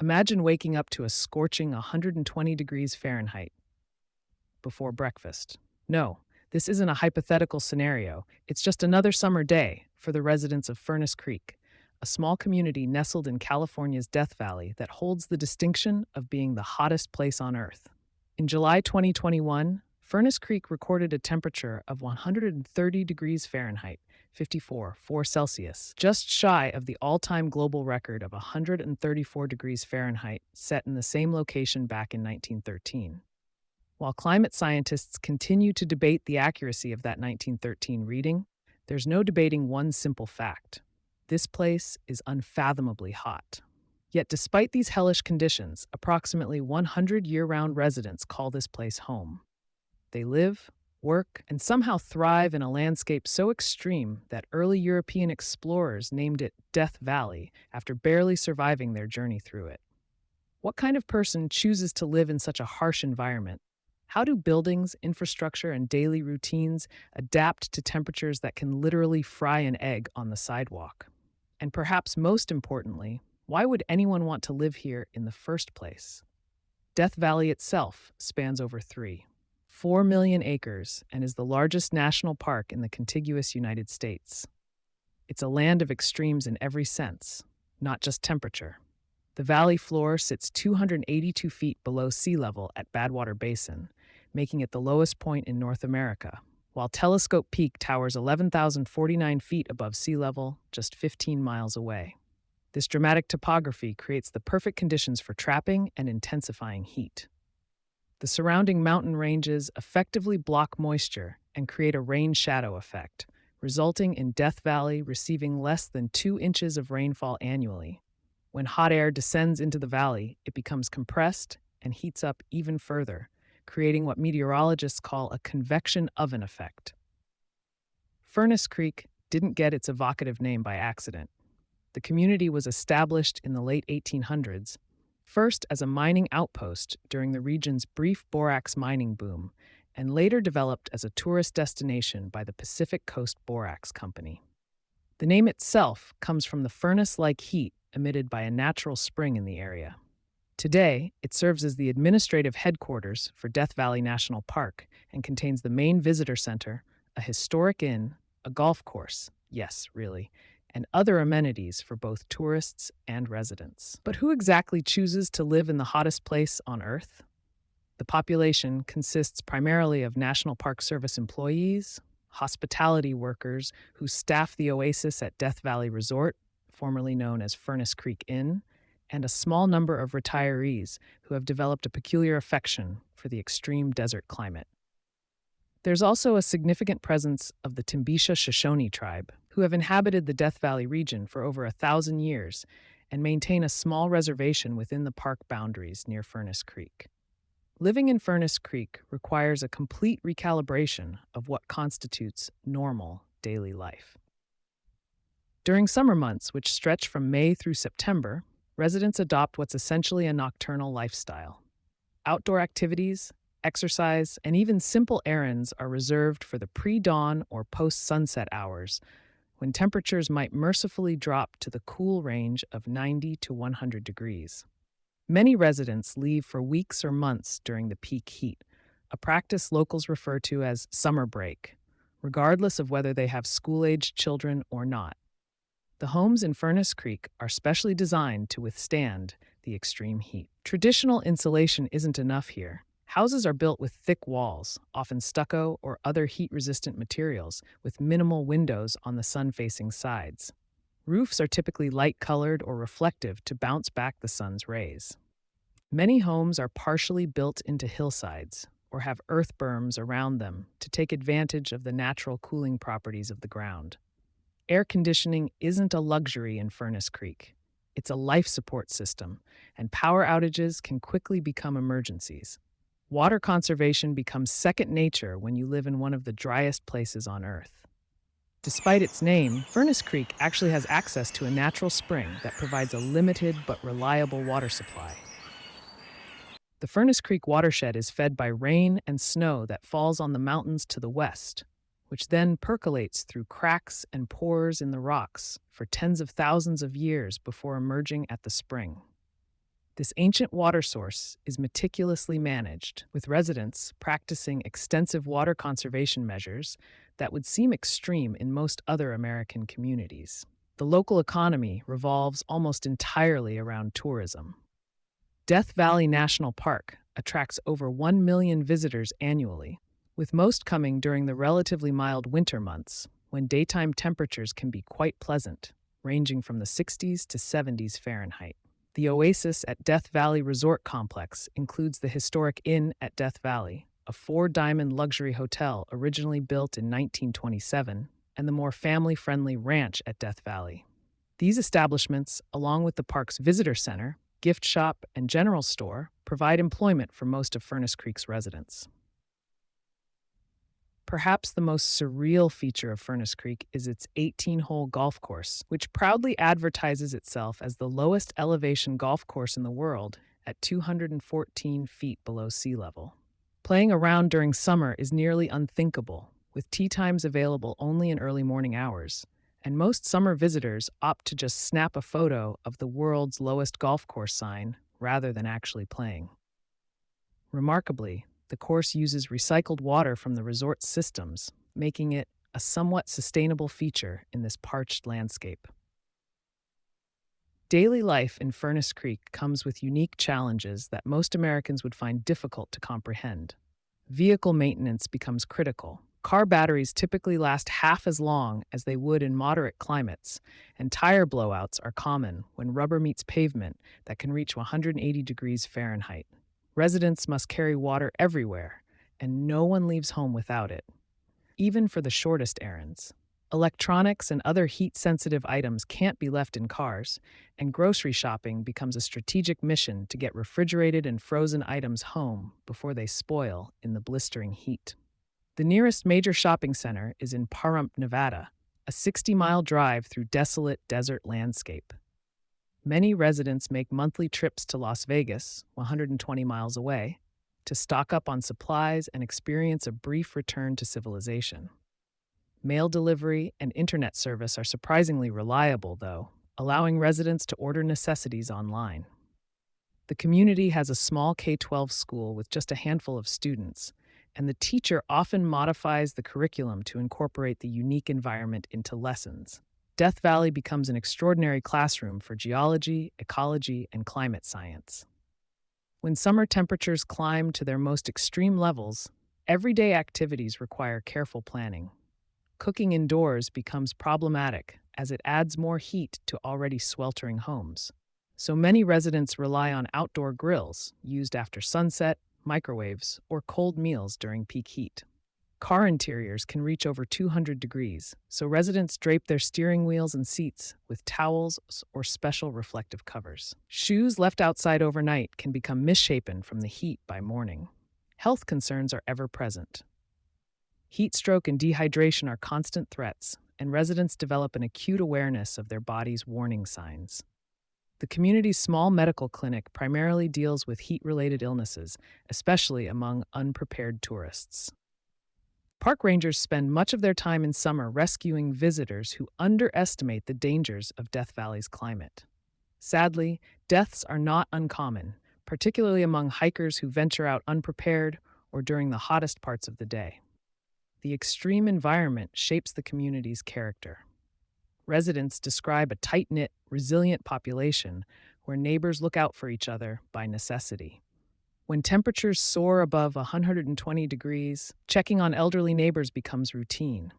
Imagine waking up to a scorching 120 degrees Fahrenheit before breakfast. No, this isn't a hypothetical scenario. It's just another summer day for the residents of Furnace Creek, a small community nestled in California's Death Valley that holds the distinction of being the hottest place on Earth. In July 2021, Furnace Creek recorded a temperature of 130 degrees Fahrenheit, 54.4 Celsius, just shy of the all-time global record of 134 degrees Fahrenheit set in the same location back in 1913. While climate scientists continue to debate the accuracy of that 1913 reading, there's no debating one simple fact. This place is unfathomably hot. Yet despite these hellish conditions, approximately 100 year-round residents call this place home. They live, work, and somehow thrive in a landscape so extreme that early European explorers named it Death Valley after barely surviving their journey through it. What kind of person chooses to live in such a harsh environment? How do buildings, infrastructure, and daily routines adapt to temperatures that can literally fry an egg on the sidewalk? And perhaps most importantly, why would anyone want to live here in the first place? Death Valley itself spans over 4 million acres and is the largest national park in the contiguous United States. It's a land of extremes in every sense, not just temperature. The valley floor sits 282 feet below sea level at Badwater Basin, making it the lowest point in North America, while Telescope Peak towers 11,049 feet above sea level, just 15 miles away. This dramatic topography creates the perfect conditions for trapping and intensifying heat. The surrounding mountain ranges effectively block moisture and create a rain shadow effect, resulting in Death Valley receiving less than 2 inches of rainfall annually. When hot air descends into the valley, it becomes compressed and heats up even further, creating what meteorologists call a convection oven effect. Furnace Creek didn't get its evocative name by accident. The community was established in the late 1800s, first as a mining outpost during the region's brief borax mining boom, and later developed as a tourist destination by the Pacific Coast Borax Company. The name itself comes from the furnace-like heat emitted by a natural spring in the area. Today, it serves as the administrative headquarters for Death Valley National Park and contains the main visitor center, a historic inn, a golf course, yes, really, and other amenities for both tourists and residents. But who exactly chooses to live in the hottest place on Earth? The population consists primarily of National Park Service employees, hospitality workers who staff the oasis at Death Valley Resort, formerly known as Furnace Creek Inn, and a small number of retirees who have developed a peculiar affection for the extreme desert climate. There's also a significant presence of the Timbisha Shoshone tribe, who have inhabited the Death Valley region for over 1,000 years and maintain a small reservation within the park boundaries near Furnace Creek. Living in Furnace Creek requires a complete recalibration of what constitutes normal daily life. During summer months, which stretch from May through September, residents adopt what's essentially a nocturnal lifestyle. Outdoor activities, exercise, and even simple errands are reserved for the pre-dawn or post-sunset hours, when temperatures might mercifully drop to the cool range of 90 to 100 degrees. Many residents leave for weeks or months during the peak heat, a practice locals refer to as summer break, regardless of whether they have school-aged children or not. The homes in Furnace Creek are specially designed to withstand the extreme heat. Traditional insulation isn't enough here. Houses are built with thick walls, often stucco or other heat-resistant materials, with minimal windows on the sun-facing sides. Roofs are typically light-colored or reflective to bounce back the sun's rays. Many homes are partially built into hillsides or have earth berms around them to take advantage of the natural cooling properties of the ground. Air conditioning isn't a luxury in Furnace Creek. It's a life support system, and power outages can quickly become emergencies. Water conservation becomes second nature when you live in one of the driest places on Earth. Despite its name, Furnace Creek actually has access to a natural spring that provides a limited but reliable water supply. The Furnace Creek watershed is fed by rain and snow that falls on the mountains to the west, which then percolates through cracks and pores in the rocks for tens of thousands of years before emerging at the spring. This ancient water source is meticulously managed, with residents practicing extensive water conservation measures that would seem extreme in most other American communities. The local economy revolves almost entirely around tourism. Death Valley National Park attracts over 1 million visitors annually, with most coming during the relatively mild winter months, when daytime temperatures can be quite pleasant, ranging from the 60s to 70s Fahrenheit. The Oasis at Death Valley Resort Complex includes the historic Inn at Death Valley, a four-diamond luxury hotel originally built in 1927, and the more family-friendly Ranch at Death Valley. These establishments, along with the park's visitor center, gift shop, and general store, provide employment for most of Furnace Creek's residents. Perhaps the most surreal feature of Furnace Creek is its 18-hole golf course, which proudly advertises itself as the lowest elevation golf course in the world at 214 feet below sea level. Playing around during summer is nearly unthinkable, with tee times available only in early morning hours, and most summer visitors opt to just snap a photo of the world's lowest golf course sign rather than actually playing. Remarkably, the course uses recycled water from the resort's systems, making it a somewhat sustainable feature in this parched landscape. Daily life in Furnace Creek comes with unique challenges that most Americans would find difficult to comprehend. Vehicle maintenance becomes critical. Car batteries typically last half as long as they would in moderate climates, and tire blowouts are common when rubber meets pavement that can reach 180 degrees Fahrenheit. Residents must carry water everywhere, and no one leaves home without it, even for the shortest errands. Electronics and other heat-sensitive items can't be left in cars, and grocery shopping becomes a strategic mission to get refrigerated and frozen items home before they spoil in the blistering heat. The nearest major shopping center is in Pahrump, Nevada, a 60-mile drive through desolate desert landscape. Many residents make monthly trips to Las Vegas, 120 miles away, to stock up on supplies and experience a brief return to civilization. Mail delivery and internet service are surprisingly reliable, though, allowing residents to order necessities online. The community has a small K-12 school with just a handful of students, and the teacher often modifies the curriculum to incorporate the unique environment into lessons. Death Valley becomes an extraordinary classroom for geology, ecology, and climate science. When summer temperatures climb to their most extreme levels, everyday activities require careful planning. Cooking indoors becomes problematic as it adds more heat to already sweltering homes. So many residents rely on outdoor grills used after sunset, microwaves, or cold meals during peak heat. Car interiors can reach over 200 degrees, so residents drape their steering wheels and seats with towels or special reflective covers. Shoes left outside overnight can become misshapen from the heat by morning. Health concerns are ever present. Heat stroke and dehydration are constant threats, and residents develop an acute awareness of their body's warning signs. The community's small medical clinic primarily deals with heat-related illnesses, especially among unprepared tourists. Park rangers spend much of their time in summer rescuing visitors who underestimate the dangers of Death Valley's climate. Sadly, deaths are not uncommon, particularly among hikers who venture out unprepared or during the hottest parts of the day. The extreme environment shapes the community's character. Residents describe a tight-knit, resilient population where neighbors look out for each other by necessity. When temperatures soar above 120 degrees, checking on elderly neighbors becomes routine.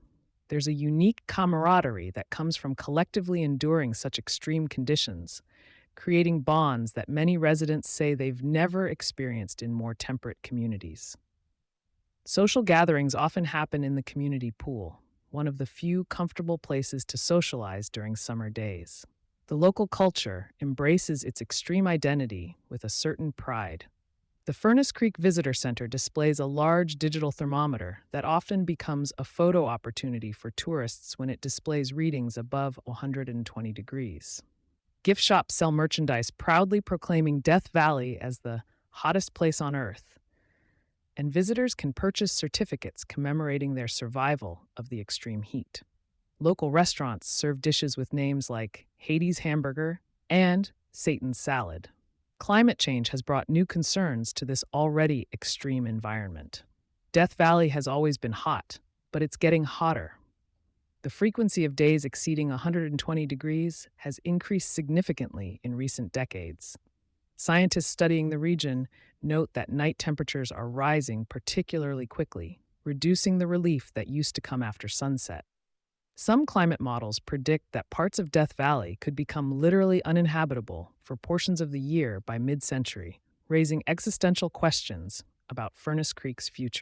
There's a unique camaraderie that comes from collectively enduring such extreme conditions, creating bonds that many residents say they've never experienced in more temperate communities. Social gatherings often happen in the community pool, one of the few comfortable places to socialize during summer days. The local culture embraces its extreme identity with a certain pride. The Furnace Creek Visitor Center displays a large digital thermometer that often becomes a photo opportunity for tourists when it displays readings above 120 degrees. Gift shops sell merchandise proudly proclaiming Death Valley as the hottest place on Earth, and visitors can purchase certificates commemorating their survival of the extreme heat. Local restaurants serve dishes with names like Hades Hamburger and Satan's Salad. Climate change has brought new concerns to this already extreme environment. Death Valley has always been hot, but it's getting hotter. The frequency of days exceeding 120 degrees has increased significantly in recent decades. Scientists studying the region note that night temperatures are rising particularly quickly, reducing the relief that used to come after sunset. Some climate models predict that parts of Death Valley could become literally uninhabitable for portions of the year by mid-century, raising existential questions about Furnace Creek's future.